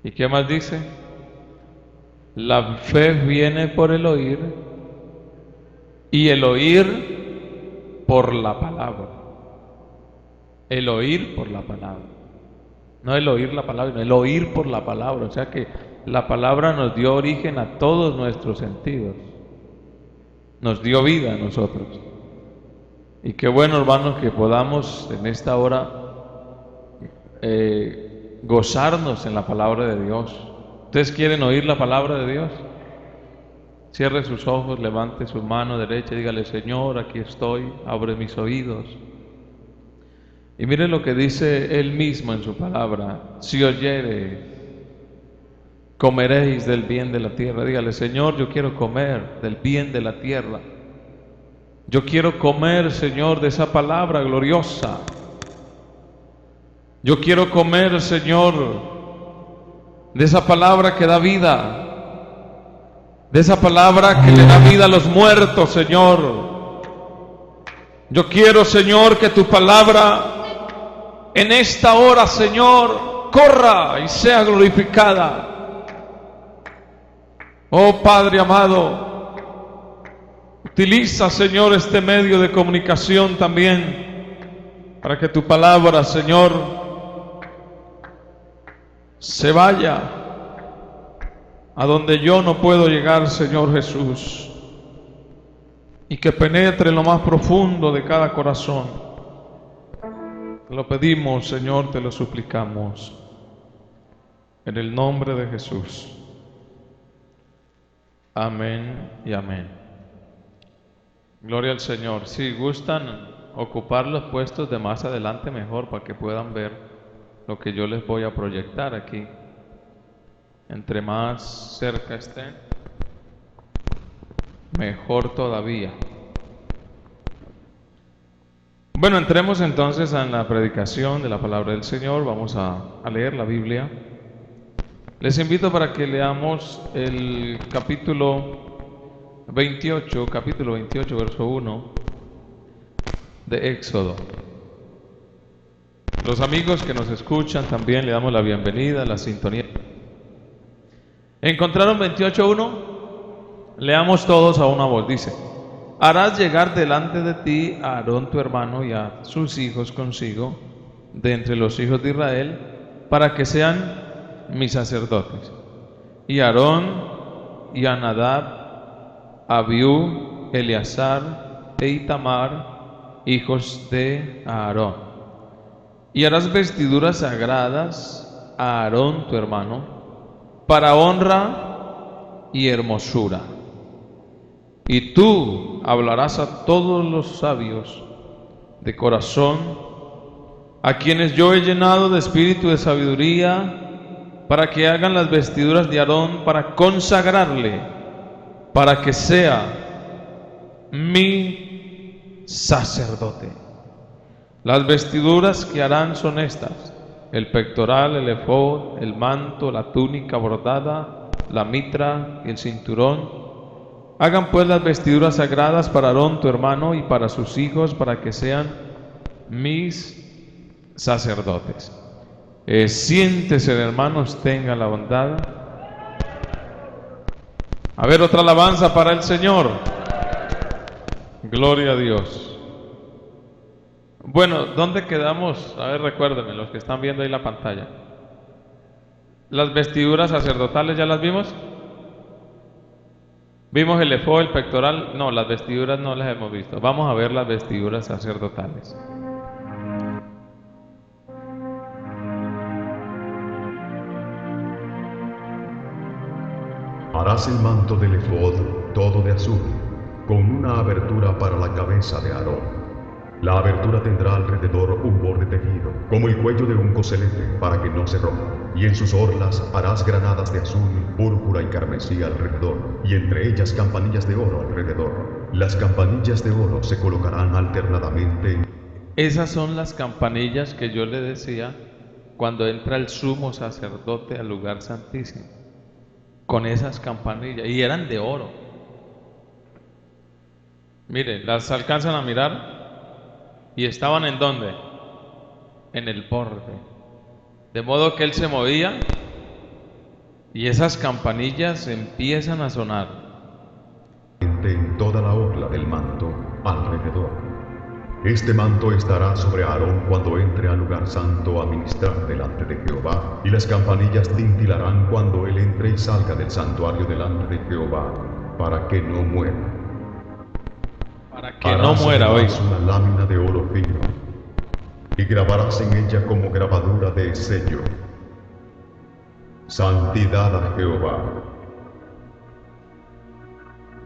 ¿Y qué más dice? La fe viene por el oír y el oír por la palabra. El oír por la palabra. No el oír la palabra, sino el oír por la palabra. O sea que la palabra nos dio origen a todos nuestros sentidos. Nos dio vida a nosotros. Y qué bueno, hermanos, que podamos en esta hora gozarnos en la palabra de Dios. ¿Ustedes quieren oír la palabra de Dios? Cierre sus ojos, levante su mano derecha y dígale: Señor, aquí estoy, abre mis oídos. Y mire lo que dice Él mismo en su palabra: si oyereis, comeréis del bien de la tierra. Dígale: Señor, yo quiero comer del bien de la tierra. Yo quiero comer, Señor, de esa palabra gloriosa. Yo quiero comer, Señor, de esa palabra que da vida, de esa palabra que le da vida a los muertos, Señor. Yo quiero, Señor, que tu palabra en esta hora, Señor, corra y sea glorificada. Oh Padre amado, utiliza, Señor, este medio de comunicación también para que tu palabra, Señor, se vaya a donde yo no puedo llegar, Señor Jesús, y que penetre en lo más profundo de cada corazón. Te lo pedimos, Señor, te lo suplicamos, en el nombre de Jesús. Amén y amén. Gloria al Señor. Si gustan ocupar los puestos de más adelante, mejor, para que puedan ver lo que yo les voy a proyectar aquí. Entre más cerca estén, mejor todavía. Bueno, entremos entonces en la predicación de la palabra del Señor. Vamos a leer la Biblia. Les invito para que leamos el capítulo 28, verso 1 de Éxodo. Los amigos que nos escuchan también le damos la bienvenida a la sintonía. ¿Encontraron 28:1? Leamos todos a una voz. Dice: harás llegar delante de ti a Aarón tu hermano y a sus hijos consigo, de entre los hijos de Israel, para que sean mis sacerdotes. Y Aarón y a Nadab, Abiú, Eleazar e Itamar, hijos de Aarón. Y harás vestiduras sagradas a Aarón tu hermano, para honra y hermosura. Y tú hablarás a todos los sabios de corazón, a quienes yo he llenado de espíritu de sabiduría, para que hagan las vestiduras de Aarón, para consagrarle, para que sea mi sacerdote. Las vestiduras que harán son estas: el pectoral, el efod, el manto, la túnica bordada, la mitra y el cinturón. Hagan pues las vestiduras sagradas para Aarón tu hermano y para sus hijos, para que sean mis sacerdotes. Siéntese, hermanos, tenga la bondad. A ver, otra alabanza para el Señor. Gloria a Dios. Bueno, ¿dónde quedamos? A ver, recuérdenme, los que están viendo ahí la pantalla. Las vestiduras sacerdotales, ¿ya las vimos? ¿Vimos el efod, el pectoral? No, las vestiduras no las hemos visto. Vamos a ver las vestiduras sacerdotales. Harás el manto del efod todo de azul, con una abertura para la cabeza de Aarón. La abertura tendrá alrededor un borde tejido, como el cuello de un coselete, para que no se rompa. Y en sus orlas harás granadas de azul, púrpura y carmesí alrededor, y entre ellas campanillas de oro alrededor. Las campanillas de oro se colocarán alternadamente. Esas son las campanillas que yo le decía cuando entra el sumo sacerdote al lugar santísimo. Con esas campanillas, y eran de oro. Miren, las alcanzan a mirar. ¿Y estaban en dónde? En el borde. De modo que él se movía Y esas campanillas empiezan a sonar. En toda la orla del manto alrededor. Este manto estará sobre Aarón cuando entre al lugar santo a ministrar delante de Jehová, y las campanillas tintilarán cuando él entre y salga del santuario delante de Jehová, para que no muera. Para que no muera, oiga. Harás una lámina de oro fino, y grabarás en ella como grabadura de sello: Santidad a Jehová.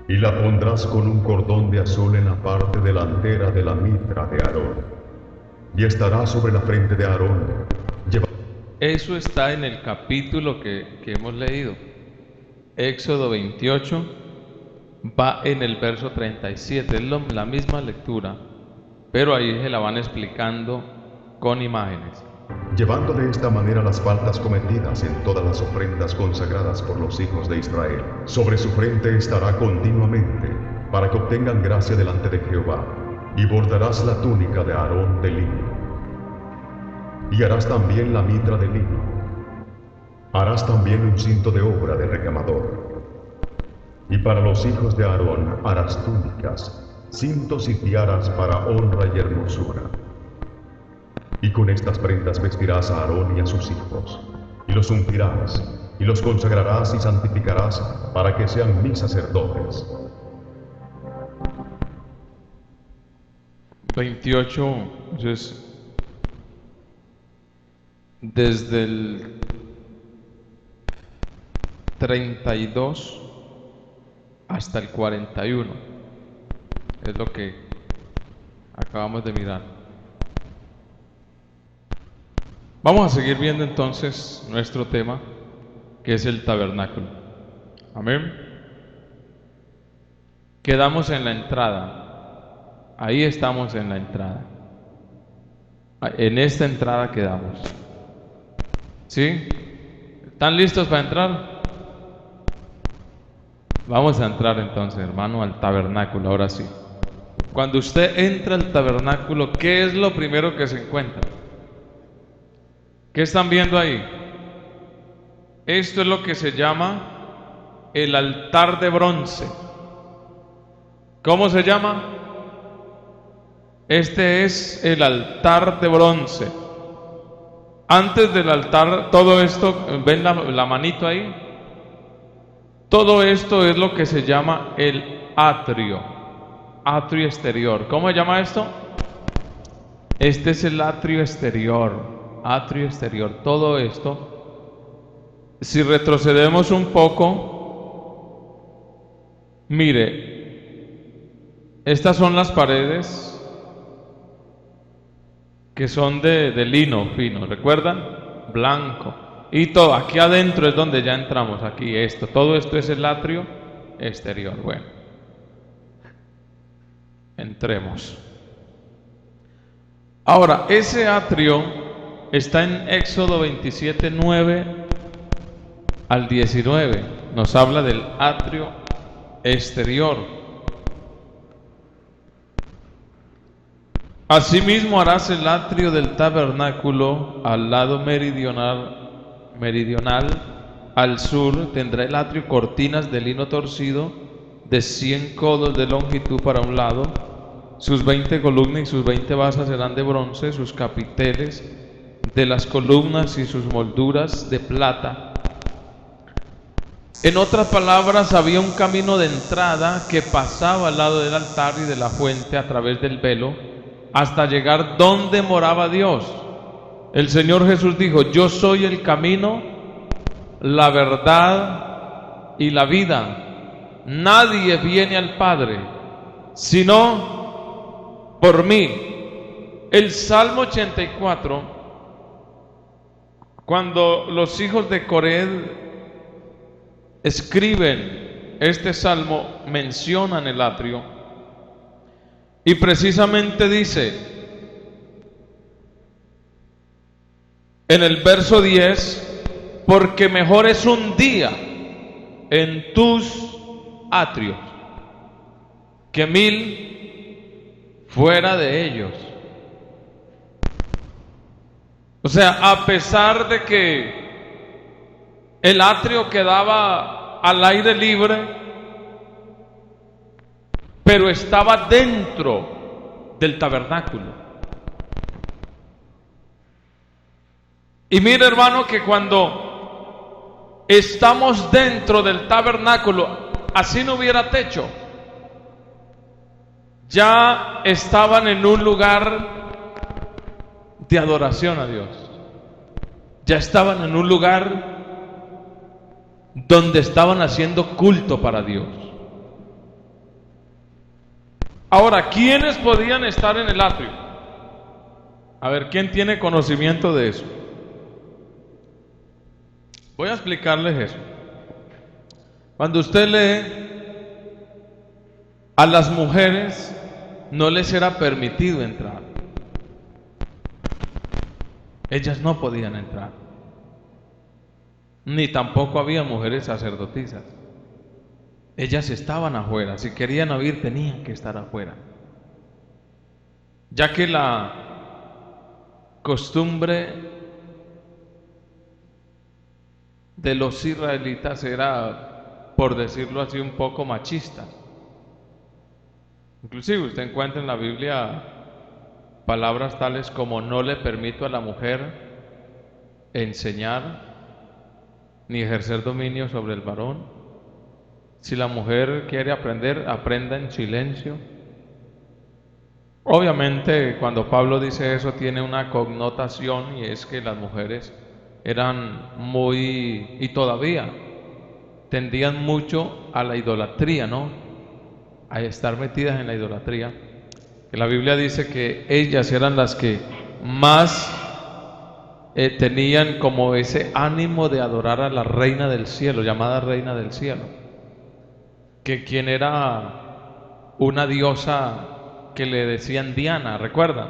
Y la pondrás con un cordón de azul en la parte delantera de la mitra de Aarón, y estará sobre la frente de Aarón. Eso está en el capítulo que hemos leído. Éxodo 28 va en el verso 37, es la misma lectura, pero ahí se la van explicando con imágenes. Llevando de esta manera las faltas cometidas en todas las ofrendas consagradas por los hijos de Israel. Sobre su frente estará continuamente, para que obtengan gracia delante de Jehová. Y bordarás la túnica de Aarón de lino. Y harás también la mitra de lino. Harás también un cinto de obra de recamador. Y para los hijos de Aarón harás túnicas, cintos y tiaras para honra y hermosura. Y con estas prendas vestirás a Aarón y a sus hijos, y los ungirás, y los consagrarás y santificarás para que sean mis sacerdotes. 28, entonces, desde el 32 hasta el 41, es lo que acabamos de mirar. Vamos a seguir viendo entonces nuestro tema, que es el tabernáculo. Amén. Quedamos en la entrada. Ahí estamos en la entrada. En esta entrada quedamos. ¿Sí? ¿Están listos para entrar? Vamos a entrar entonces, hermano, al tabernáculo, ahora sí. Cuando usted entra al tabernáculo, ¿qué es lo primero que se encuentra? ¿Qué están viendo ahí? Esto es lo que se llama el altar de bronce. ¿Cómo se llama? Este es el altar de bronce. Antes del altar, todo esto, ¿ven la manito ahí? Todo esto es lo que se llama el atrio exterior. ¿Cómo se llama esto? Este es el atrio exterior. Atrio exterior, todo esto. Si retrocedemos un poco, mire, estas son las paredes que son de lino fino, ¿recuerdan? Blanco. Y todo, aquí adentro es donde ya entramos, aquí todo esto es el atrio exterior. Bueno, entremos. Ahora, ese atrio está en Éxodo 27, 9 al 19. Nos habla del atrio exterior. Asimismo harás el atrio del tabernáculo al lado meridional al sur. Tendrá el atrio cortinas de lino torcido de 100 codos de longitud para un lado. Sus 20 columnas y sus 20 basas serán de bronce, sus capiteles de las columnas y sus molduras de plata. En otras palabras, había un camino de entrada que pasaba al lado del altar y de la fuente a través del velo hasta llegar donde moraba Dios. El Señor Jesús dijo: yo soy el camino, la verdad y la vida. Nadie viene al Padre sino por mí. El Salmo 84, cuando los hijos de Coré escriben este salmo, mencionan el atrio y precisamente dice en el verso 10: porque mejor es un día en tus atrios que 1000 fuera de ellos. O sea, a pesar de que El atrio quedaba al aire libre, pero estaba dentro del tabernáculo. Y mire, hermano, que cuando estamos dentro del tabernáculo, así no hubiera techo, ya estaban en un lugar de adoración a Dios. Ya estaban en un lugar donde estaban haciendo culto para Dios. Ahora, ¿quiénes podían estar en el atrio? A ver, ¿quién tiene conocimiento de eso? Voy a explicarles eso. Cuando usted lee, a las mujeres no les era permitido entrar. Ellas no podían entrar. Ni tampoco había mujeres sacerdotisas. Ellas estaban afuera. Si querían oír, tenían que estar afuera. Ya que la costumbre de los israelitas era, por decirlo así, un poco machista. Inclusive usted encuentra en la Biblia palabras tales como: no le permito a la mujer enseñar ni ejercer dominio sobre el varón. Si la mujer quiere aprender, aprenda en silencio. Obviamente, cuando Pablo dice eso, tiene una connotación, y es que las mujeres eran muy, y todavía tendían mucho a la idolatría, ¿no? A estar metidas en la idolatría. Que la Biblia dice que ellas eran las que más tenían como ese ánimo de adorar a la reina del cielo, llamada reina del cielo, que quien era una diosa que le decían Diana, ¿recuerdan?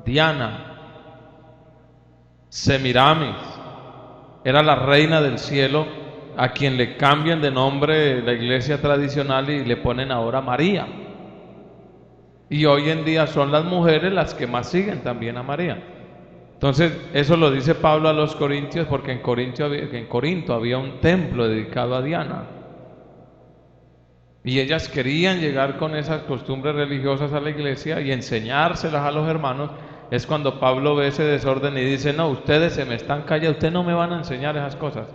Diana, Semiramis, era la reina del cielo, a quien le cambian de nombre la iglesia tradicional y le ponen ahora María. Y hoy en día son las mujeres las que más siguen también a María. Entonces, eso lo dice Pablo a los corintios, porque en Corinto había un templo dedicado a Diana. Y ellas querían llegar con esas costumbres religiosas a la iglesia y enseñárselas a los hermanos. Es cuando Pablo ve ese desorden y dice: no, ustedes se me están callando, ustedes no me van a enseñar esas cosas,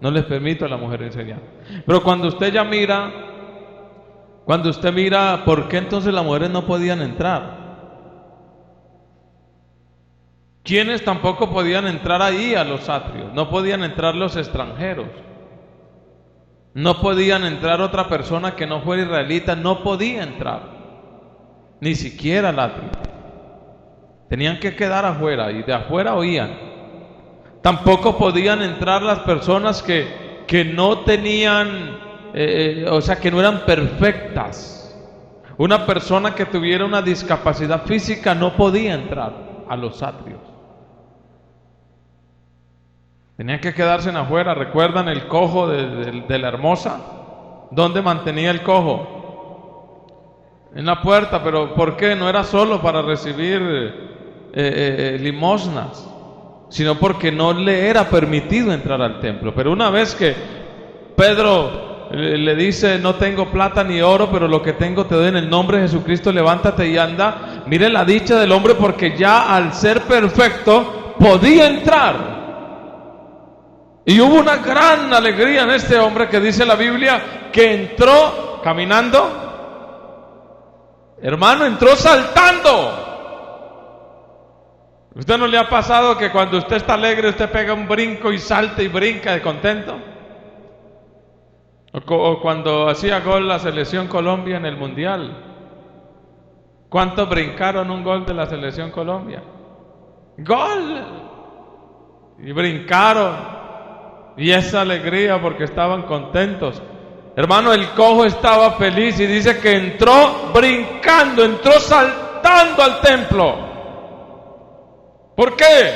no les permito a la mujer enseñar. Pero cuando usted mira, ¿por qué entonces las mujeres no podían entrar? ¿Quiénes tampoco podían entrar ahí a los atrios? No podían entrar los extranjeros, no podían entrar otra persona que no fuera israelita, no podía entrar, ni siquiera al atrio. Tenían que quedar afuera, y de afuera oían. Tampoco podían entrar las personas que no tenían, o sea, que no eran perfectas. Una persona que tuviera una discapacidad física no podía entrar a los atrios. Tenían que quedarse en afuera. ¿Recuerdan el cojo de la hermosa? ¿Dónde mantenía el cojo? En la puerta. ¿Pero por qué? No era solo para recibir limosnas, sino porque no le era permitido entrar al templo. Pero una vez que Pedro le dice: no tengo plata ni oro, pero lo que tengo te doy, en el nombre de Jesucristo levántate y anda. Mire la dicha del hombre, porque ya al ser perfecto podía entrar. Y hubo una gran alegría en este hombre, que dice la Biblia que entró caminando. Hermano, entró saltando. ¿Usted no le ha pasado que cuando usted está alegre, usted pega un brinco y salta y brinca de contento? O cuando hacía gol la selección Colombia en el Mundial. ¿Cuántos brincaron un gol de la selección Colombia? ¡Gol! Y brincaron. Y esa alegría porque estaban contentos. Hermano, el cojo estaba feliz y dice que entró brincando, entró saltando al templo. ¿Por qué?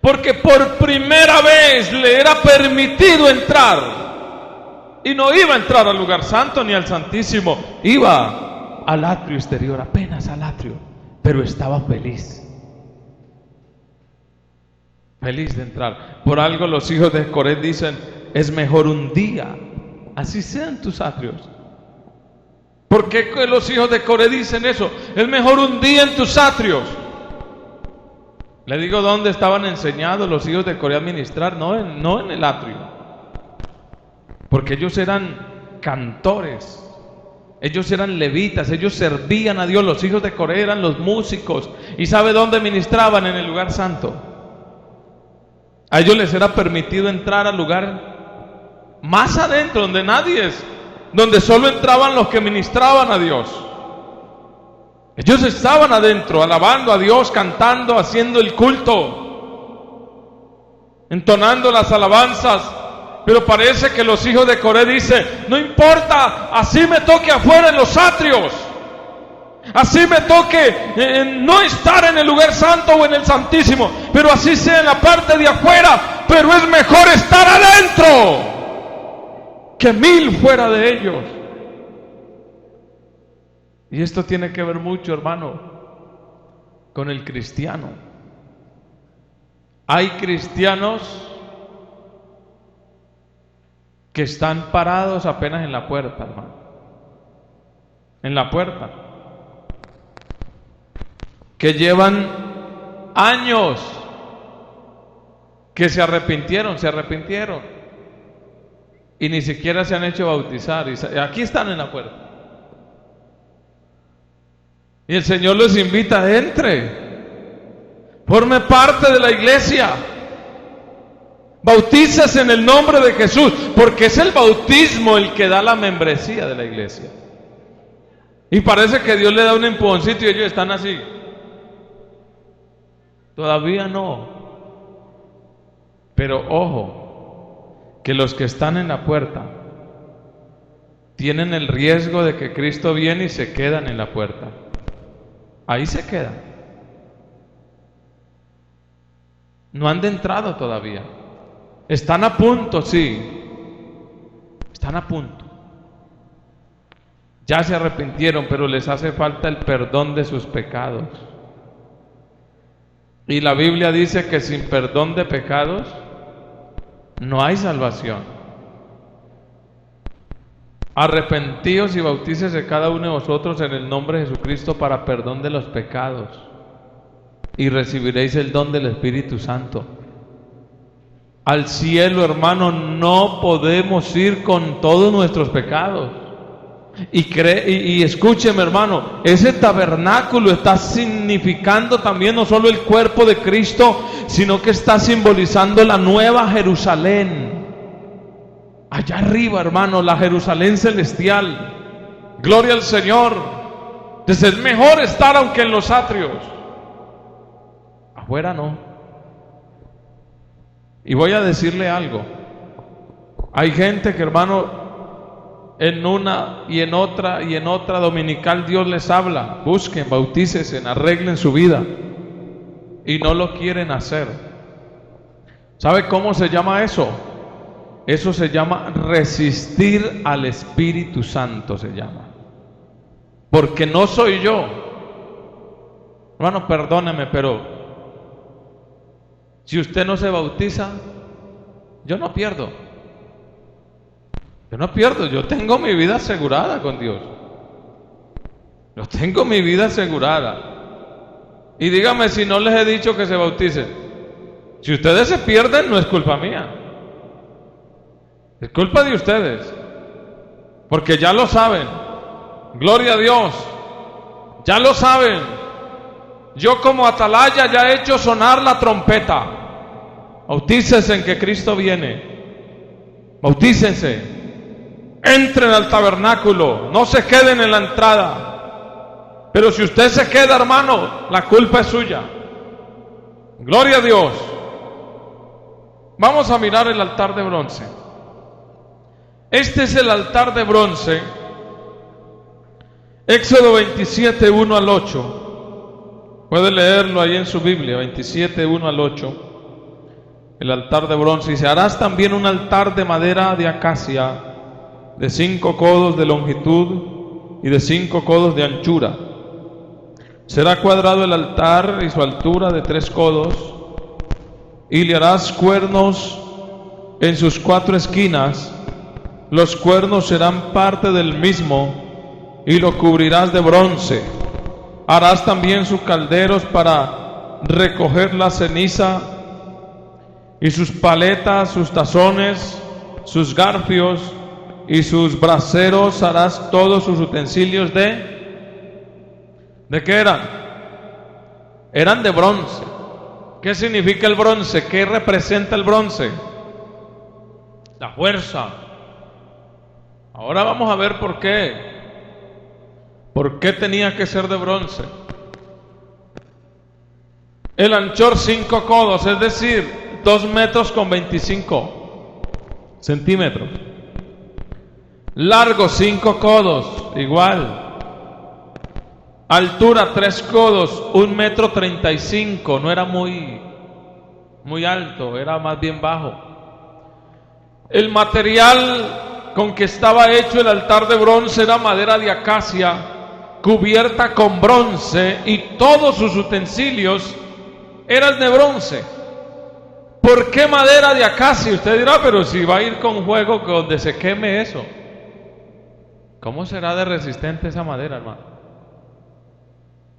Porque por primera vez le era permitido entrar. Y no iba a entrar al lugar santo ni al santísimo, iba al atrio exterior, apenas al atrio, pero estaba feliz. feliz de entrar. Por algo los hijos de Coré dicen, es mejor un día, así sean tus atrios. ¿Por qué los hijos de Coré dicen eso? Es mejor un día en tus atrios. Le digo dónde estaban enseñados los hijos de Coré a ministrar, no en el atrio. Porque ellos eran cantores, ellos eran levitas, ellos servían a Dios. Los hijos de Coré eran los músicos. ¿Y sabe dónde ministraban? En el lugar santo. A ellos les era permitido entrar al lugar más adentro, donde nadie es, donde solo entraban los que ministraban a Dios. Ellos estaban adentro, alabando a Dios, cantando, haciendo el culto, entonando las alabanzas. Pero parece que los hijos de Coré dicen, no importa, así me toque afuera en los atrios, así me toque no estar en el lugar santo o en el santísimo, pero así sea en la parte de afuera, pero es mejor estar adentro que 1000 fuera de ellos. Y esto tiene que ver mucho, hermano, con el cristiano. Hay cristianos que están parados apenas en la puerta, hermano. En la puerta. Que llevan años, que se arrepintieron. Y ni siquiera se han hecho bautizar. Y aquí están en la puerta. Y el Señor los invita, entre, forme parte de la iglesia, bautízase en el nombre de Jesús, porque es el bautismo el que da la membresía de la iglesia. Y parece que Dios le da un empujoncito y ellos están así. Todavía no. Pero ojo, que los que están en la puerta tienen el riesgo de que Cristo viene y se quedan en la puerta. Ahí se quedan. No han entrado todavía. Están a punto, sí. Están a punto. Ya se arrepintieron, pero les hace falta el perdón de sus pecados. Y la Biblia dice que sin perdón de pecados no hay salvación. Arrepentíos y bautícese cada uno de vosotros en el nombre de Jesucristo para perdón de los pecados, y recibiréis el don del Espíritu Santo. Al cielo, hermano, no podemos ir con todos nuestros pecados. Y escúcheme, hermano, ese tabernáculo está significando también no solo el cuerpo de Cristo, sino que está simbolizando la nueva Jerusalén. Allá arriba, hermano, la Jerusalén celestial. Gloria al Señor. Entonces es mejor estar aunque en los atrios. Afuera no. Y voy a decirle algo. Hay gente que, hermano, en una y en otra dominical Dios les habla. Busquen, bautícesen, arreglen su vida. Y no lo quieren hacer. ¿Sabe cómo se llama eso? Eso se llama resistir al Espíritu Santo, se llama. Porque no soy yo. Hermano, perdóneme, pero si usted no se bautiza, yo no pierdo. Yo tengo mi vida asegurada con Dios. Yo tengo mi vida asegurada. Y dígame si no les he dicho que se bauticen. Si ustedes se pierden, no es culpa mía. Es culpa de ustedes, porque ya lo saben. Gloria a Dios, ya lo saben. Yo como atalaya ya he hecho sonar la trompeta. Bautícense en que Cristo viene. Bautícense. Entren al tabernáculo. No se queden en la entrada. Pero si usted se queda, hermano, la culpa es suya. Gloria a Dios. Vamos a mirar el altar de bronce. Este es el altar de bronce. Éxodo 27, 1 al 8. Puede leerlo ahí en su Biblia, 27, 1 al 8. El altar de bronce. Y se harás también un altar de madera de acacia, de 5 codos de longitud y de 5 codos de anchura. Será cuadrado el altar y su altura de 3 codos, y le harás cuernos en sus 4 esquinas. Los cuernos serán parte del mismo y lo cubrirás de bronce. Harás también sus calderos para recoger la ceniza, y sus paletas, sus tazones, sus garfios y sus braseros. Harás todos sus utensilios ¿de qué eran? Eran de bronce. ¿Qué significa el bronce? ¿Qué representa el bronce? La fuerza. Ahora vamos a ver por qué. ¿Por qué tenía que ser de bronce? El anchor 5 codos, es decir, 2 metros con 25 centímetros. Largo 5 codos, igual. Altura 3 codos, 1 metro 35. No era muy alto, era más bien bajo. El material con que estaba hecho el altar de bronce era madera de acacia, cubierta con bronce, y todos sus utensilios eran de bronce. ¿Por qué madera de acacia? Usted dirá, pero si va a ir con fuego donde se queme eso, ¿cómo será de resistente esa madera, hermano?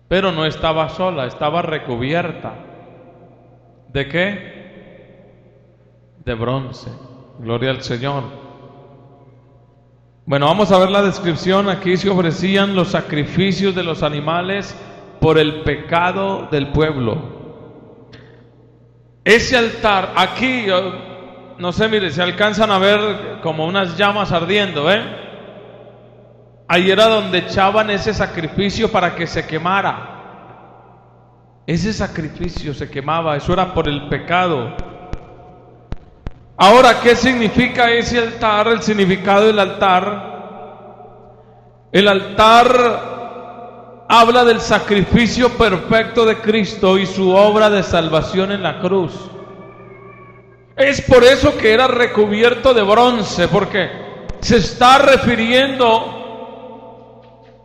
Pero no estaba sola, estaba recubierta. ¿De qué? De bronce. Gloria al Señor. Bueno, vamos a ver la descripción. Aquí se ofrecían los sacrificios de los animales por el pecado del pueblo. Ese altar, aquí, no sé, mire, se alcanzan a ver como unas llamas ardiendo, ¿eh? Ahí era donde echaban ese sacrificio para que se quemara. Ese sacrificio se quemaba, eso era por el pecado. Ahora, ¿qué significa ese altar? El significado del altar. El altar habla del sacrificio perfecto de Cristo y su obra de salvación en la cruz. Es por eso que era recubierto de bronce, porque se está refiriendo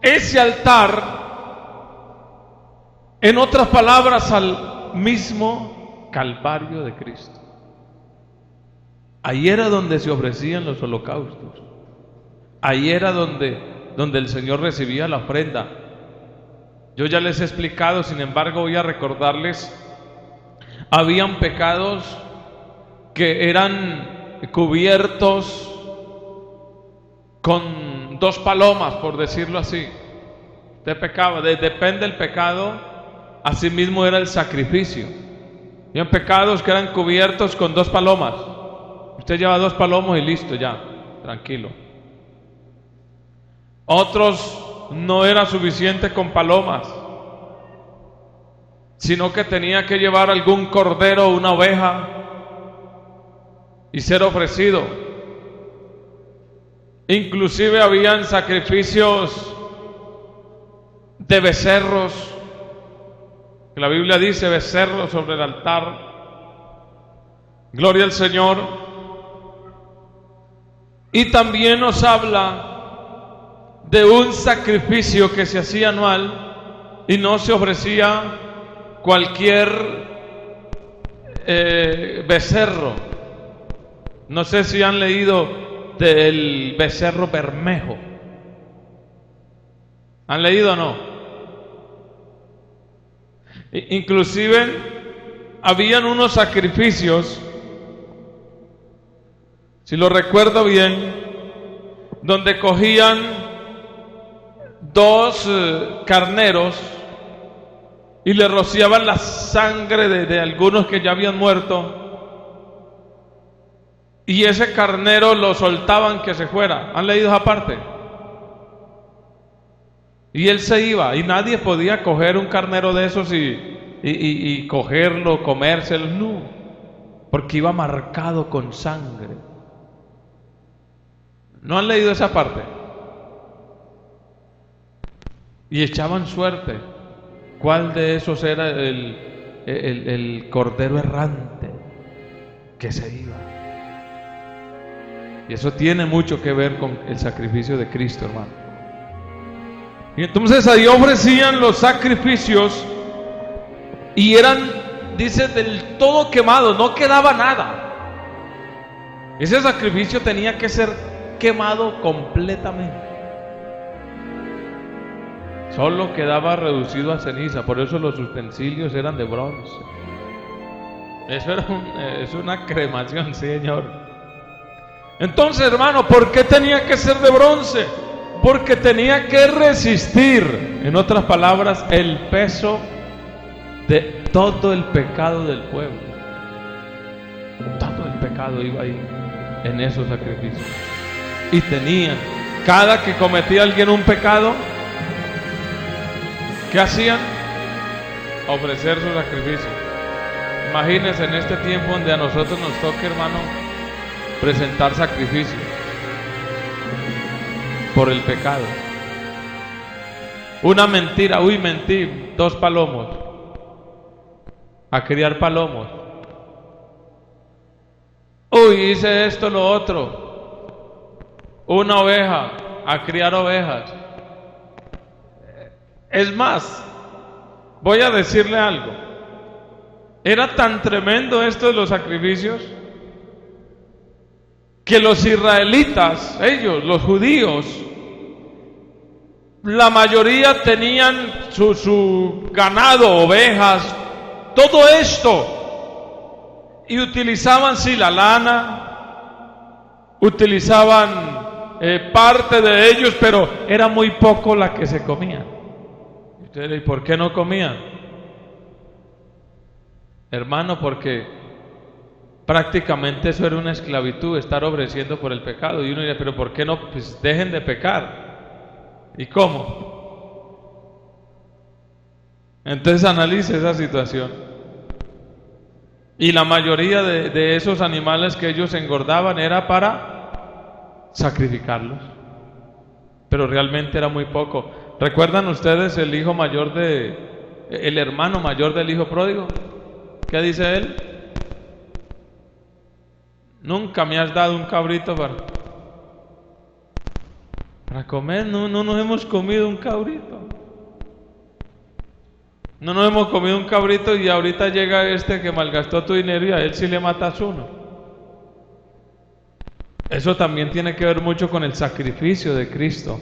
ese altar, en otras palabras, al mismo Calvario de Cristo. Ahí era donde se ofrecían los holocaustos. Ahí era donde el Señor recibía la ofrenda. Yo ya les he explicado, sin embargo voy a recordarles. Habían pecados que eran cubiertos con 2 palomas, por decirlo así. Usted pecaba, depende del pecado, así mismo era el sacrificio. Habían pecados que eran cubiertos con 2 palomas. Usted lleva 2 palomos y listo, ya, tranquilo. Otros no era suficiente con palomas, sino que tenía que llevar algún cordero o una oveja y ser ofrecido. Inclusive habían sacrificios de becerros, que la Biblia dice becerros sobre el altar. Gloria al Señor. Y también nos habla de un sacrificio que se hacía anual y no se ofrecía cualquier becerro. No sé si han leído del becerro bermejo. ¿Han leído o no? Inclusive habían unos sacrificios, si lo recuerdo bien, donde cogían 2 carneros y le rociaban la sangre de algunos que ya habían muerto, y ese carnero lo soltaban que se fuera. ¿Han leído esa parte? Y él se iba, y nadie podía coger un carnero de esos y cogerlo, comérselo, no, porque iba marcado con sangre. ¿No han leído esa parte? Y echaban suerte. ¿Cuál de esos era el cordero errante que se iba? Y eso tiene mucho que ver con el sacrificio de Cristo, hermano. Y entonces ahí ofrecían los sacrificios y eran dice del todo quemado, no quedaba nada. Ese sacrificio tenía que ser quemado completamente. Solo quedaba reducido a ceniza, por eso los utensilios eran de bronce. Eso era es una cremación, Señor. Entonces, hermano, ¿por qué tenía que ser de bronce? Porque tenía que resistir, en otras palabras, el peso de todo el pecado del pueblo. Todo el pecado iba ahí, en esos sacrificios. Y tenían, cada que cometía alguien un pecado, ¿qué hacían? Ofrecer su sacrificio. Imagínense en este tiempo donde a nosotros nos toca, hermano, presentar sacrificio por el pecado. Una mentira, uy, mentí, 2 palomos, a criar palomos. Uy, hice esto, lo otro, una oveja, a criar ovejas. Es más, voy a decirle algo. Era tan tremendo esto de los sacrificios que los israelitas, ellos, los judíos, la mayoría tenían su ganado, ovejas, todo esto, y utilizaban sí la lana, utilizaban parte de ellos, pero era muy poco la que se comía. ¿Y por qué no comían? Hermano, porque prácticamente eso era una esclavitud, estar obedeciendo por el pecado. Y uno diría, pero ¿por qué no? Pues dejen de pecar. ¿Y cómo? Entonces analice esa situación. Y la mayoría de esos animales que ellos engordaban era para sacrificarlos. Pero realmente era muy poco. ¿Recuerdan ustedes el hermano mayor del hijo pródigo? ¿Qué dice él? Nunca me has dado un cabrito para comer. No nos hemos comido un cabrito. No nos hemos comido un cabrito y ahorita llega este que malgastó tu dinero y a él sí le matas uno. Eso también tiene que ver mucho con el sacrificio de Cristo.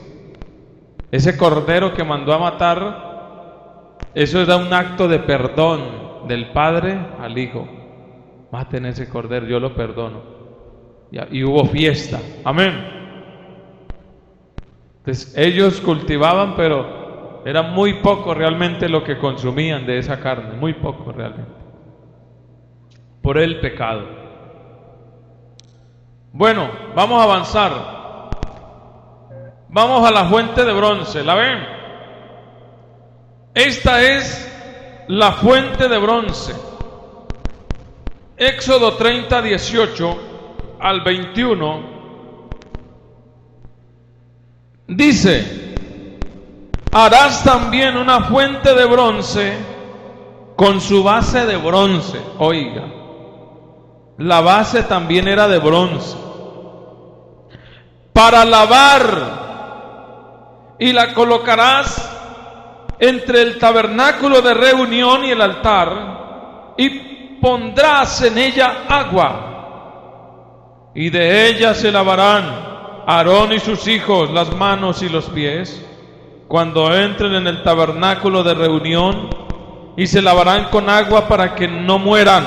Ese cordero que mandó a matar, eso era un acto de perdón del Padre al Hijo. Maten ese cordero, yo lo perdono. Y hubo fiesta. Amén. Entonces ellos cultivaban, pero era muy poco realmente lo que consumían de esa carne, muy poco realmente, por el pecado. Bueno, vamos a avanzar. Vamos a la fuente de bronce, ¿la ven? Esta es la fuente de bronce. Éxodo 30, 18 al 21 dice: harás también una fuente de bronce con su base de bronce. Oiga, la base también era de bronce, para lavar, y la colocarás entre el tabernáculo de reunión y el altar, y pondrás en ella agua, y de ella se lavarán Aarón y sus hijos las manos y los pies cuando entren en el tabernáculo de reunión, y se lavarán con agua para que no mueran.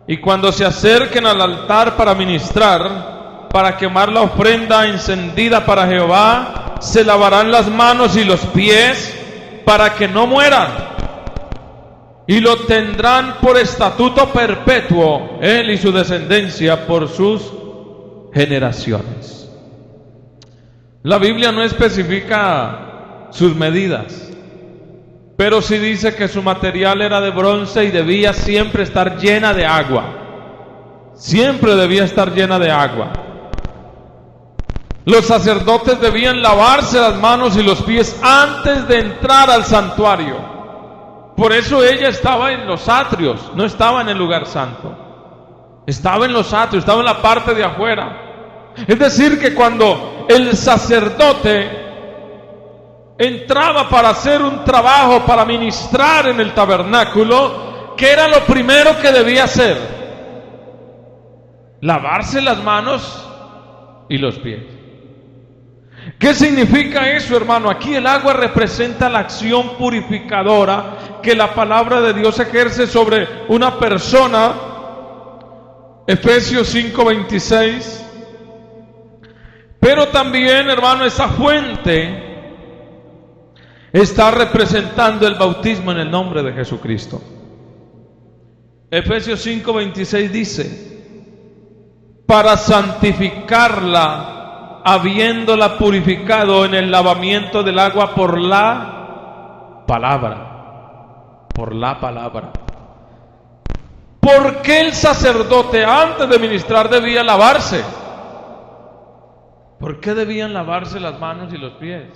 Y cuando se acerquen al altar para ministrar, para quemar la ofrenda encendida para Jehová, se lavarán las manos y los pies para que no mueran, y lo tendrán por estatuto perpetuo, él y su descendencia por sus generaciones. La Biblia no especifica sus medidas, pero sí dice que su material era de bronce y debía siempre estar llena de agua. Siempre debía estar llena de agua. Los sacerdotes debían lavarse las manos y los pies antes de entrar al santuario. Por eso ella estaba en los atrios, no estaba en el lugar santo. Estaba en los atrios, estaba en la parte de afuera. Es decir, que cuando el sacerdote entraba para hacer un trabajo, para ministrar en el tabernáculo, ¿qué era lo primero que debía hacer? Lavarse las manos y los pies. ¿Qué significa eso, hermano? Aquí el agua representa la acción purificadora que la palabra de Dios ejerce sobre una persona. Efesios 5:26. Pero también, hermano, esa fuente está representando el bautismo en el nombre de Jesucristo. Efesios 5:26 dice: para santificarla, habiéndola purificado en el lavamiento del agua por la palabra. Por la palabra. ¿Por qué el sacerdote antes de ministrar debía lavarse? ¿Por qué debían lavarse las manos y los pies?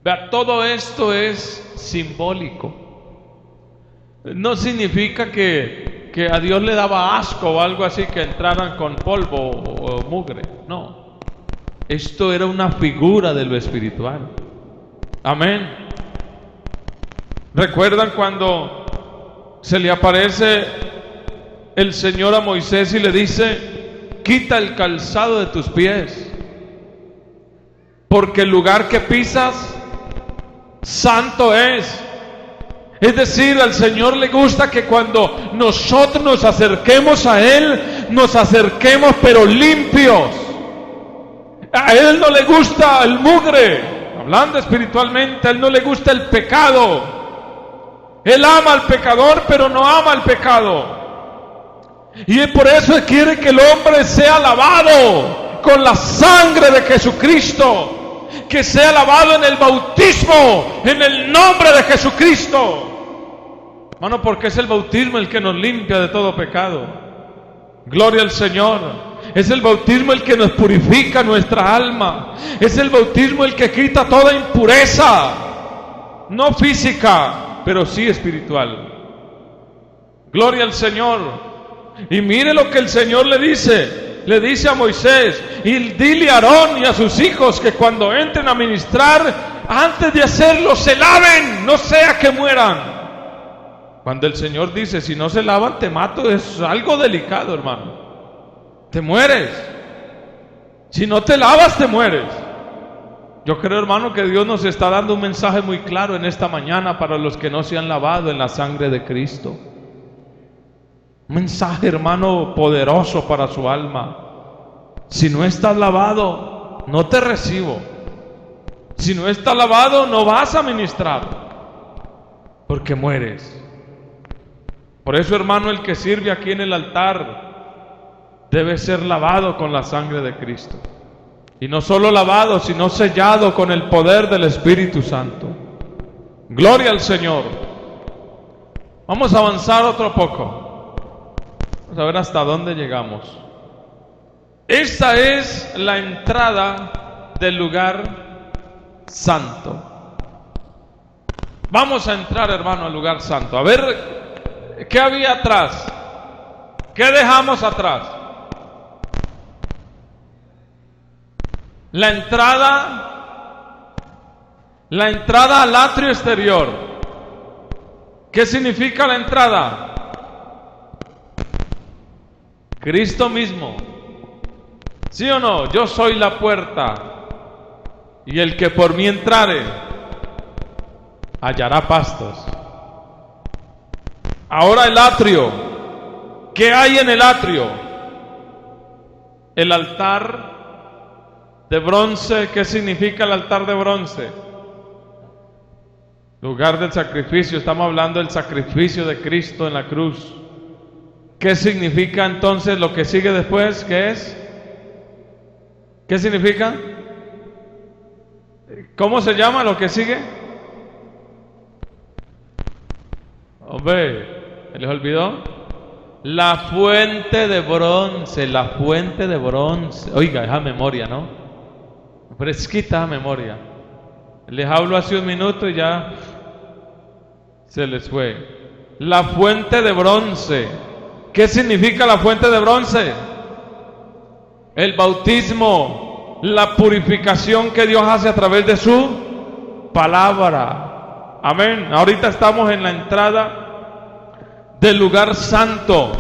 Vea, todo esto es simbólico. No significa que a Dios le daba asco o algo así que entraran con polvo o mugre. No. Esto era una figura de lo espiritual. Amén. ¿Recuerdan cuando se le aparece el Señor a Moisés y le dice: quita el calzado de tus pies, porque el lugar que pisas santo es? Es decir, al Señor le gusta que cuando nosotros nos acerquemos a Él, nos acerquemos pero limpios. A Él no le gusta el mugre, hablando espiritualmente, a Él no le gusta el pecado. Él ama al pecador, pero no ama el pecado. Y por eso quiere que el hombre sea lavado con la sangre de Jesucristo, que sea lavado en el bautismo, en el nombre de Jesucristo. Hermano, porque es el bautismo el que nos limpia de todo pecado. Gloria al Señor. Es el bautismo el que nos purifica nuestra alma. Es el bautismo el que quita toda impureza, no física, pero sí espiritual. Gloria al Señor. Y mire lo que el Señor le dice a Moisés: y dile a Aarón y a sus hijos que cuando entren a ministrar, antes de hacerlo se laven, no sea que mueran. Cuando el Señor dice: si no se lavan te mato, es algo delicado, hermano. Te mueres. Si no te lavas te mueres. Yo creo, hermano, que Dios nos está dando un mensaje muy claro en esta mañana para los que no se han lavado en la sangre de Cristo. Un mensaje, hermano, poderoso para su alma. Si no estás lavado, no te recibo. Si no estás lavado, no vas a ministrar, porque mueres. Por eso, hermano, el que sirve aquí en el altar debe ser lavado con la sangre de Cristo. Y no solo lavado, sino sellado con el poder del Espíritu Santo. Gloria al Señor. Vamos a avanzar otro poco. Vamos a ver hasta dónde llegamos. Esta es la entrada del lugar santo. Vamos a entrar, hermano, al lugar santo. A ver, ¿qué había atrás? ¿Qué dejamos atrás? La entrada al atrio exterior. ¿Qué significa la entrada? Cristo mismo. ¿Sí o no? Yo soy la puerta, y el que por mí entrare hallará pastos. Ahora el atrio. ¿Qué hay en el atrio? El altar de bronce. ¿Qué significa el altar de bronce? Lugar del sacrificio. Estamos hablando del sacrificio de Cristo en la cruz. ¿Qué significa entonces lo que sigue después? ¿Qué es? ¿Qué significa? ¿Cómo se llama lo que sigue? Hombre, ¿les olvidó? La fuente de bronce, la fuente de bronce. Oiga, esa memoria, ¿no? Fresquita memoria. Les hablo hace un minuto y ya se les fue. La fuente de bronce. ¿Qué significa la fuente de bronce? El bautismo, la purificación que Dios hace a través de su palabra. Amén. Ahorita estamos en la entrada del lugar santo.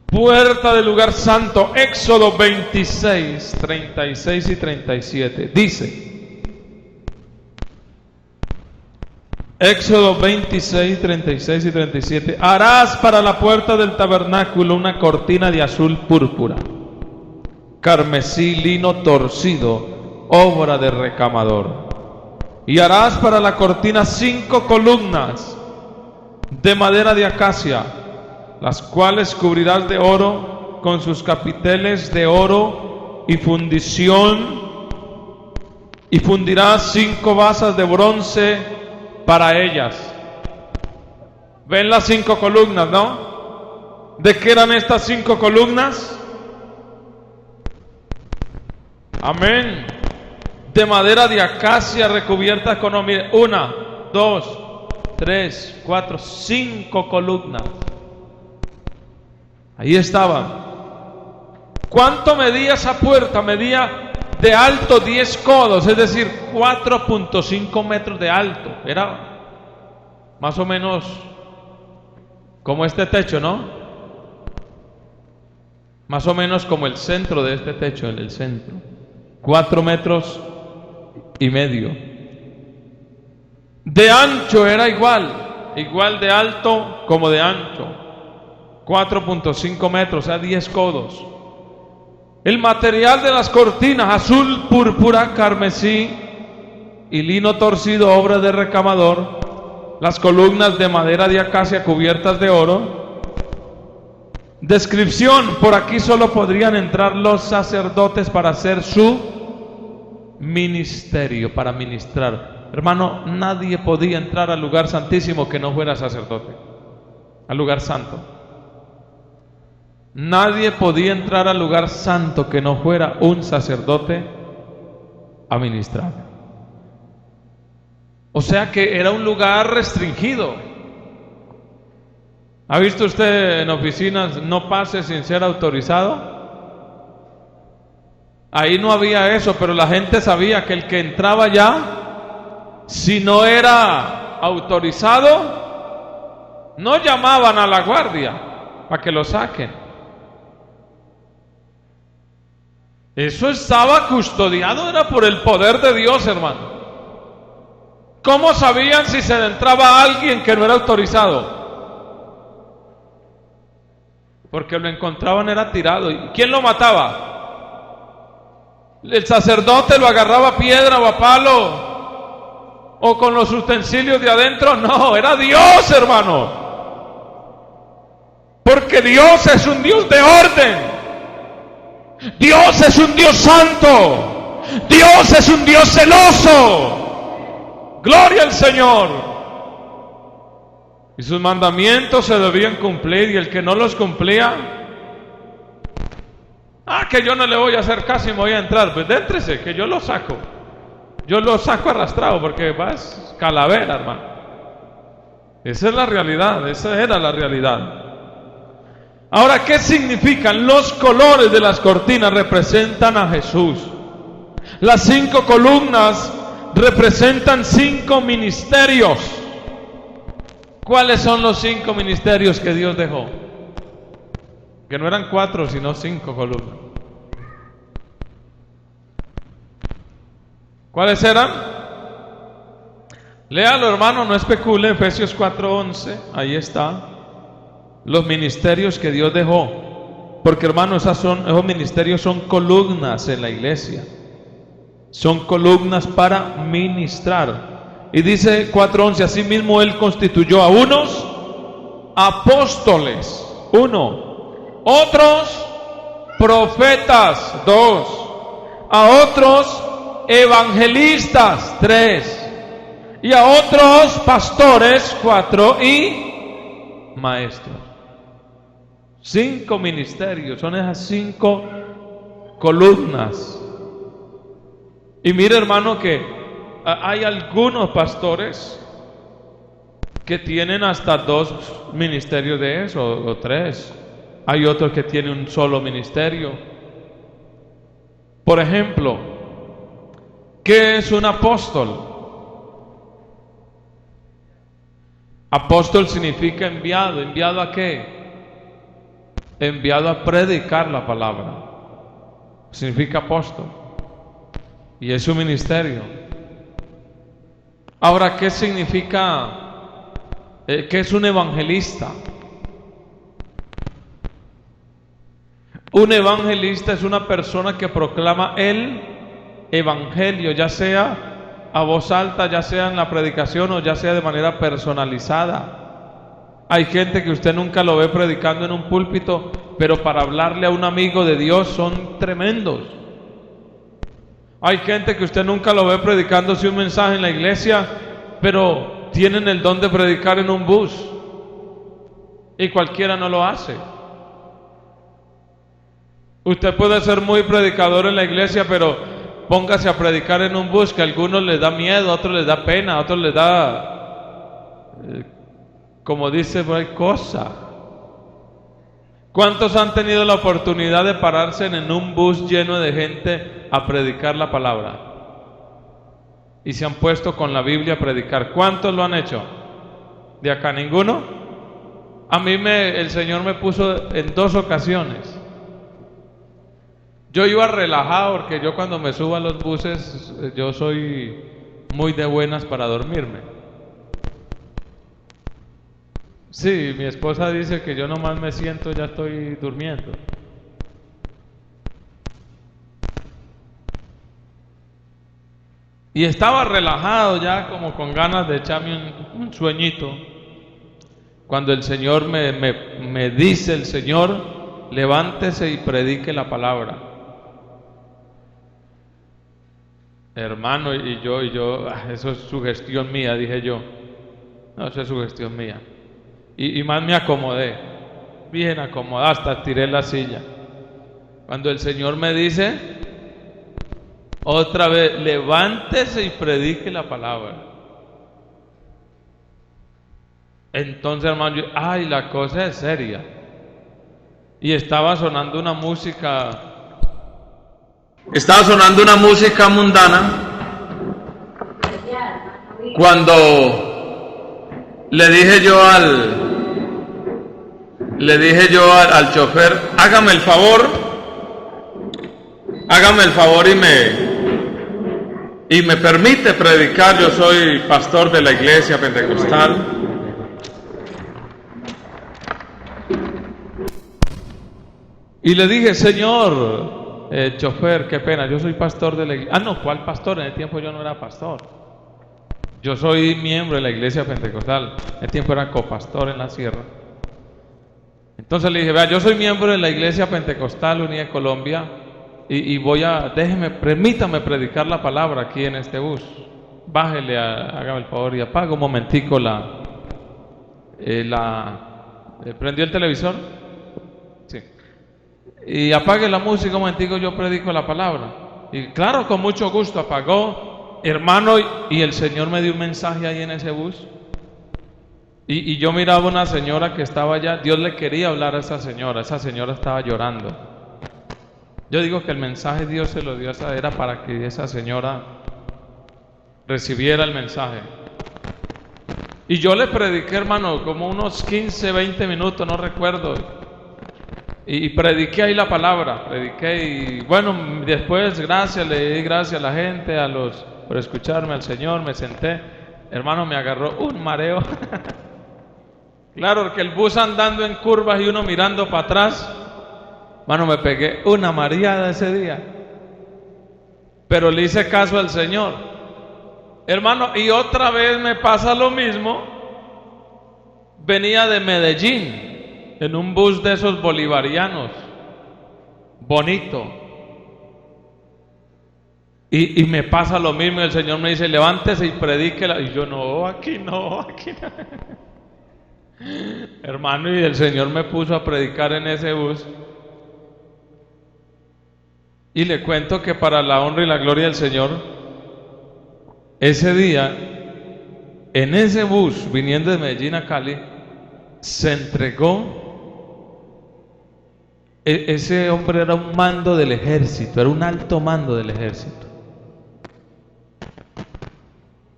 Puerta del lugar santo. Éxodo 26, 36 y 37. Dice, Éxodo 26, 36 y 37. Harás para la puerta del tabernáculo una cortina de azul púrpura, carmesí, lino torcido, obra de recamador. Y harás para la cortina 5 columnas de madera de acacia, las cuales cubrirás de oro con sus capiteles de oro y fundición, y fundirás 5 basas de bronce para ellas. ¿Ven las 5 columnas, no? ¿De qué eran estas 5 columnas? Amén. De madera de acacia recubierta con oro. Mire, 1, 2, 3, 4, 5 columnas. Ahí estaban. ¿Cuánto medía esa puerta? Medía de alto 10 codos, es decir, 4.5 metros de alto. Era más o menos como este techo, ¿no? Más o menos como el centro de este techo, en el centro. 4 metros y medio. De ancho era igual de alto como de ancho. 4.5 metros, o sea, 10 codos. El material de las cortinas, azul, púrpura, carmesí y lino torcido, obra de recamador. Las columnas de madera de acacia cubiertas de oro. Descripción: por aquí solo podrían entrar los sacerdotes para hacer su ministerio, para ministrar. Hermano, nadie podía entrar al lugar santísimo que no fuera sacerdote, al lugar santo. Nadie podía entrar al lugar santo que no fuera un sacerdote a ministrar. O sea que era un lugar restringido. ¿Ha visto usted en oficinas no pase sin ser autorizado? Ahí no había eso, pero la gente sabía que el que entraba ya, si no era autorizado, no llamaban a la guardia para que lo saquen. Eso estaba custodiado, era por el poder de Dios, hermano. ¿Cómo sabían si se entraba alguien que no era autorizado? Porque lo encontraban, era tirado. ¿Y quién lo mataba? ¿El sacerdote lo agarraba a piedra o a palo? ¿O con los utensilios de adentro? No, era Dios, hermano. Porque Dios es un Dios de orden. Dios es un Dios santo. Dios es un Dios celoso. Gloria al Señor. Y sus mandamientos se debían cumplir, y el que no los cumplía, que yo no le voy a hacer caso y me voy a entrar. Pues déntrese, que yo lo saco. Yo lo saco arrastrado, porque vas calavera, hermano. Esa es la realidad, esa era la realidad. Ahora, ¿qué significan? Los colores de las cortinas representan a Jesús. Las 5 columnas representan 5 ministerios. ¿Cuáles son los 5 ministerios que Dios dejó? Que no eran 4, sino 5 columnas. ¿Cuáles eran? Léalo, hermano, no especule. Efesios 4:11, ahí está. Los ministerios que Dios dejó. Porque, hermano, esos ministerios son columnas en la iglesia. Son columnas para ministrar. Y dice 4:11, asimismo Él constituyó a unos apóstoles, 1, otros profetas, 2, a otros evangelistas, 3, y a otros pastores, 4, y maestros. 5 ministerios, son esas 5 columnas. Y mire, hermano, que hay algunos pastores que tienen hasta 2 ministerios de eso, o 3. Hay otros que tienen un solo ministerio. Por ejemplo, ¿qué es un apóstol? Apóstol significa enviado. ¿Enviado a qué? Enviado a predicar la palabra. Significa apóstol. Y es su ministerio. Ahora, ¿qué significa? ¿Qué es un evangelista? Un evangelista es una persona que proclama el evangelio, ya sea a voz alta, ya sea en la predicación o ya sea de manera personalizada. Hay gente que usted nunca lo ve predicando en un púlpito, pero para hablarle a un amigo de Dios son tremendos. Hay gente que usted nunca lo ve predicándose un mensaje en la iglesia, pero tienen el don de predicar en un bus y cualquiera no lo hace. Usted puede ser muy predicador en la iglesia, pero póngase a predicar en un bus, que a algunos les da miedo, a otros les da pena, a otros les da, como dice, hay cosa. ¿Cuántos han tenido la oportunidad de pararse en un bus lleno de gente a predicar la palabra? Y se han puesto con la Biblia a predicar. ¿Cuántos lo han hecho? ¿De acá ninguno? A mí el Señor me puso en 2 ocasiones. Yo iba relajado porque yo cuando me subo a los buses, yo soy muy de buenas para dormirme. Sí, mi esposa dice que yo nomás me siento, ya estoy durmiendo. Y estaba relajado ya, como con ganas de echarme un sueñito, cuando el Señor me dice el Señor, levántese y predique la palabra. Hermano, y yo, eso es sugestión mía, dije yo. No, eso es sugestión mía. Y más me acomodé, bien acomodado, hasta tiré la silla. Cuando el Señor me dice, otra vez, levántese y predique la palabra. Entonces, hermano, la cosa es seria. Y estaba sonando una música mundana, cuando le dije yo al chofer, hágame el favor y me permite predicar. Yo soy pastor de la iglesia pentecostal. Y le dije, Señor, chofer, qué pena, yo soy pastor de la iglesia. No, ¿cuál pastor? En el tiempo yo no era pastor. Yo soy miembro de la iglesia pentecostal. En el tiempo era copastor en la sierra. Entonces le dije, vea, yo soy miembro de la iglesia pentecostal unida de Colombia y permítame predicar la palabra aquí en este bus. Bájele, hágame el favor y apaga un momentico ¿prendió el televisor? Sí. Y apague la música un momentico, yo predico la palabra. Y claro, con mucho gusto apagó, hermano, y el Señor me dio un mensaje ahí en ese bus. Y yo miraba una señora que estaba allá, Dios le quería hablar a esa señora estaba llorando. Yo digo que el mensaje Dios se lo dio era para que esa señora recibiera el mensaje. Y yo le prediqué, hermano, como unos 15, 20 minutos, no recuerdo. Y prediqué ahí la palabra, y bueno, después le di gracias a la gente, por escucharme, al Señor, me senté. Hermano, me agarró un mareo. Claro, que el bus andando en curvas y uno mirando para atrás. Hermano, me pegué una mareada ese día. Pero le hice caso al Señor. Hermano, y otra vez me pasa lo mismo. Venía de Medellín en un bus de esos bolivarianos, bonito. Y me pasa lo mismo, y el Señor me dice, levántese y predíquela. Y yo, no, aquí no. Hermano, y el Señor me puso a predicar en ese bus. Y le cuento que para la honra y la gloria del Señor, ese día, en ese bus, viniendo de Medellín a Cali, se entregó. Ese hombre era un mando del ejército, era un alto mando del ejército.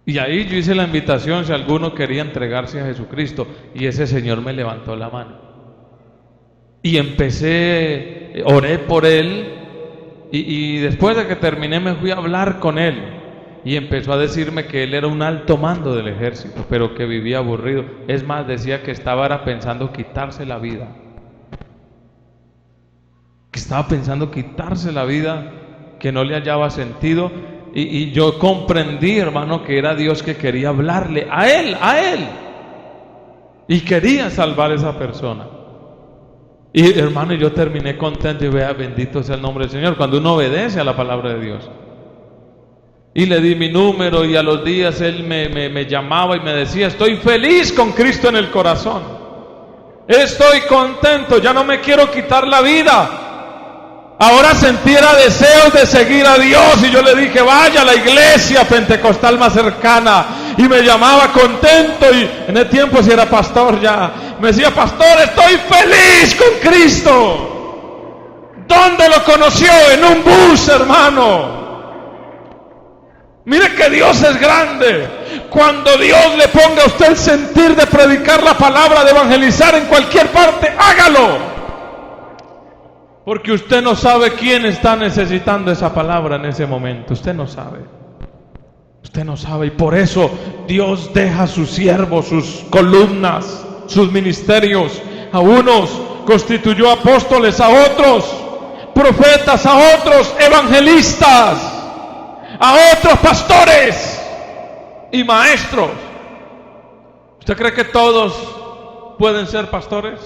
Y ahí yo hice la invitación si alguno quería entregarse a Jesucristo, y ese señor me levantó la mano. Y oré por él, y después de que terminé me fui a hablar con él, y empezó a decirme que él era un alto mando del ejército, pero que vivía aburrido. Es más, decía que estaba pensando quitarse la vida. Que estaba pensando quitarse la vida, que no le hallaba sentido. Y yo comprendí, hermano, que era Dios que quería hablarle a él. Y quería salvar a esa persona. Y hermano, yo terminé contento y vea, bendito sea el nombre del Señor, cuando uno obedece a la palabra de Dios. Y le di mi número, y a los días él me llamaba y me decía: estoy feliz con Cristo en el corazón. Estoy contento, ya no me quiero quitar la vida. Ahora sentía deseos de seguir a Dios, y yo le dije: vaya a la iglesia pentecostal más cercana. Y me llamaba contento, y en el tiempo, si era pastor ya, me decía: pastor, estoy feliz con Cristo. ¿Dónde lo conoció? En un bus, hermano. Mire que Dios es grande. Cuando Dios le ponga a usted el sentir de predicar la palabra, de evangelizar en cualquier parte, hágalo. Porque usted no sabe quién está necesitando esa palabra en ese momento. Usted no sabe. Usted no sabe. Y por eso Dios deja a sus siervos, sus columnas, sus ministerios. A unos constituyó apóstoles, a otros profetas, a otros evangelistas, a otros pastores y maestros. ¿Usted cree que todos pueden ser pastores?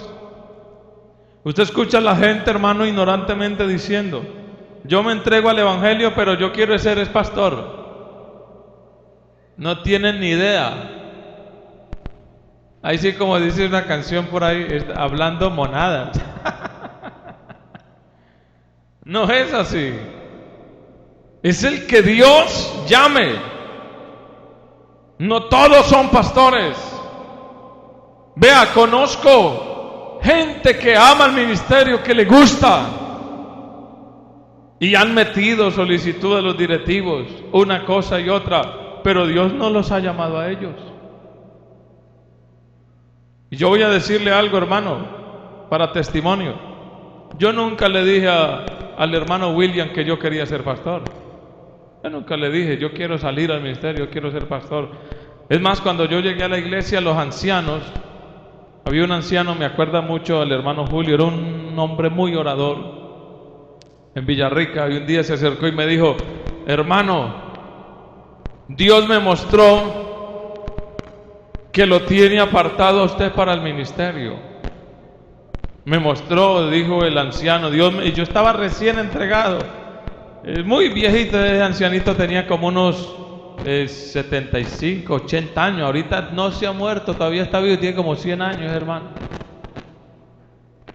Usted escucha a la gente, hermano, ignorantemente diciendo: yo me entrego al evangelio, pero yo quiero ser pastor. No tienen ni idea. Ahí sí, como dice una canción por ahí, hablando monadas. No es así. Es el que Dios llame. No todos son pastores. Vea, conozco gente que ama el ministerio, que le gusta, y han metido solicitud a los directivos, una cosa y otra, pero Dios no los ha llamado a ellos. Y yo voy a decirle algo, hermano, para testimonio. Yo nunca le dije al hermano William que yo quería ser pastor. Yo nunca le dije: yo quiero salir al ministerio, yo quiero ser pastor. Es más, cuando yo llegué a la iglesia, los ancianos, había un anciano, me acuerda mucho al hermano Julio, era un hombre muy orador en Villarrica, y un día se acercó y me dijo: hermano, Dios me mostró que lo tiene apartado a usted para el ministerio. Me mostró, dijo el anciano, y yo estaba recién entregado, muy viejito, ese ancianito tenía como unos 75, 80 años, ahorita no se ha muerto, todavía está vivo, tiene como 100 años, hermano.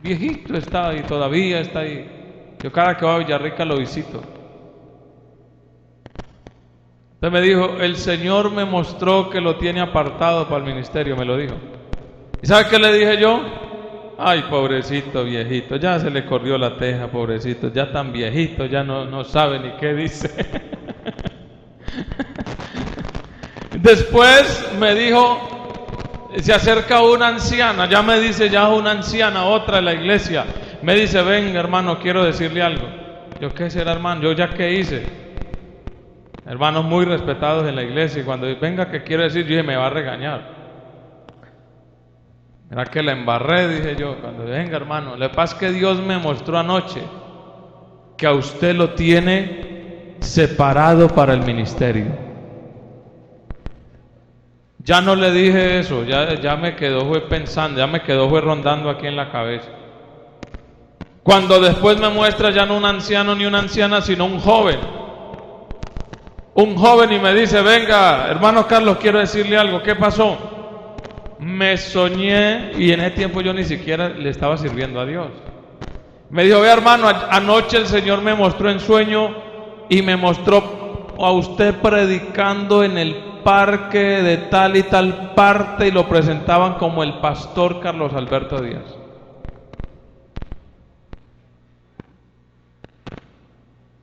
Viejito está ahí, todavía está ahí. Yo cada que voy a Villarrica lo visito. Entonces me dijo: el Señor me mostró que lo tiene apartado para el ministerio, me lo dijo. ¿Y sabe qué le dije yo? Ay, pobrecito viejito, ya se le corrió la teja, pobrecito, ya tan viejito, ya no sabe ni qué dice. Después me dijo, se acerca una anciana, ya me dice, ya una anciana, otra de la iglesia, me dice: ven, hermano, quiero decirle algo. Yo: ¿qué será, hermano? Yo: ¿ya qué hice? Hermanos muy respetados en la iglesia, y cuando venga, ¿qué quiero decir? Yo dije: me va a regañar. Era que la embarré, dije yo. Cuando venga, hermano, lo que pasa es que Dios me mostró anoche que a usted lo tiene separado para el ministerio. Ya no le dije eso, ya me quedó fue pensando, ya me quedó fue rondando aquí en la cabeza. Cuando después me muestra ya no un anciano ni una anciana, sino un joven, y me dice: venga, hermano Carlos, quiero decirle algo. ¿Qué pasó? Me soñé, y en ese tiempo yo ni siquiera le estaba sirviendo a Dios. Me dijo: ve, hermano, anoche el Señor me mostró en sueño, y me mostró a usted predicando en el parque de tal y tal parte, y lo presentaban como el pastor Carlos Alberto Díaz.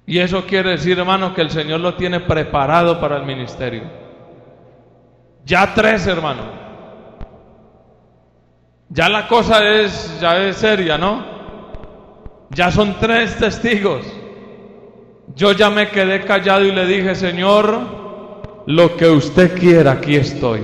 Y eso quiere decir, hermano, que el Señor lo tiene preparado para el ministerio. Ya 3, hermano. Ya la cosa ya es seria, ¿no? Ya son 3 testigos. Yo ya me quedé callado y le dije: Señor, lo que usted quiera, aquí estoy.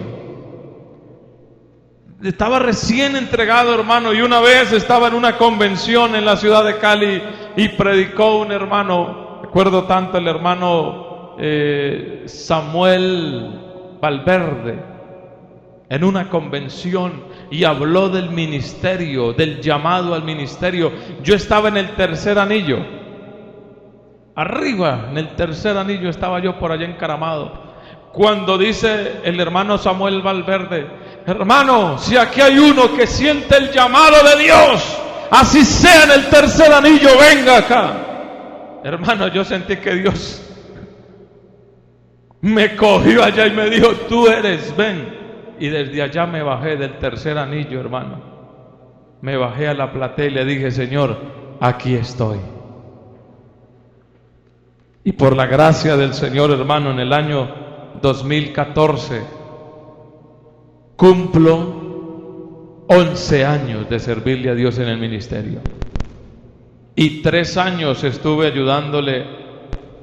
Estaba recién entregado, hermano, y una vez estaba en una convención en la ciudad de Cali y predicó un hermano, recuerdo tanto, el hermano Samuel Valverde, en una convención, y habló del ministerio, del llamado al ministerio. Yo estaba en el tercer anillo, arriba, en el tercer anillo estaba yo por allá encaramado, cuando dice el hermano Samuel Valverde: hermano, si aquí hay uno que siente el llamado de Dios, así sea en el tercer anillo, venga acá. Hermano, yo sentí que Dios me cogió allá y me dijo: tú eres, ven. Y desde allá me bajé del tercer anillo, hermano. Me bajé a la platea y le dije: Señor, aquí estoy. Y por la gracia del Señor, hermano, en el año 2014 cumplo 11 años de servirle a Dios en el ministerio. Y 3 años estuve ayudándole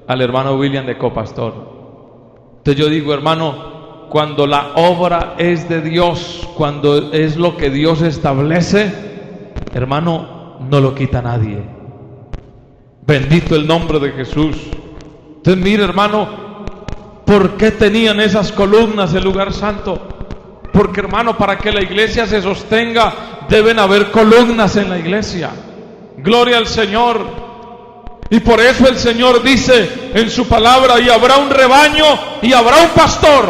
al hermano William de copastor. Entonces yo digo, hermano, cuando la obra es de Dios, cuando es lo que Dios establece, hermano, no lo quita nadie. Bendito el nombre de Jesús. Entonces mire, hermano, ¿por qué tenían esas columnas el lugar santo? Porque, hermano, para que la iglesia se sostenga, deben haber columnas en la iglesia. Gloria al Señor. Y por eso el Señor dice en su palabra: y habrá un rebaño y habrá un pastor.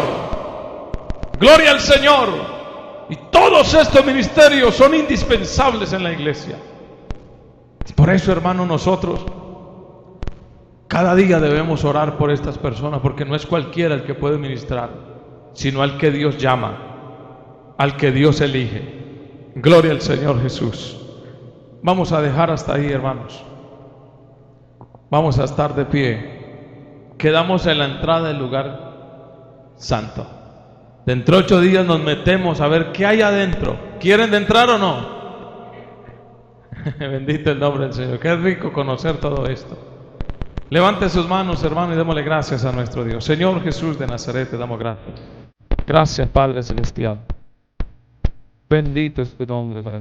Gloria al Señor. Y todos estos ministerios son indispensables en la iglesia. Por eso, hermano, nosotros cada día debemos orar por estas personas, porque no es cualquiera el que puede ministrar, sino al que Dios llama, al que Dios elige. Gloria al Señor Jesús. Vamos a dejar hasta ahí, hermanos. Vamos a estar de pie. Quedamos en la entrada del lugar santo. Dentro de 8 días nos metemos a ver qué hay adentro. ¿Quieren entrar o no? Bendito el nombre del Señor. Qué rico conocer todo esto. Levante sus manos, hermano, y démosle gracias a nuestro Dios. Señor Jesús de Nazaret, te damos gracias. Gracias, Padre Celestial. Bendito es tu nombre, Padre.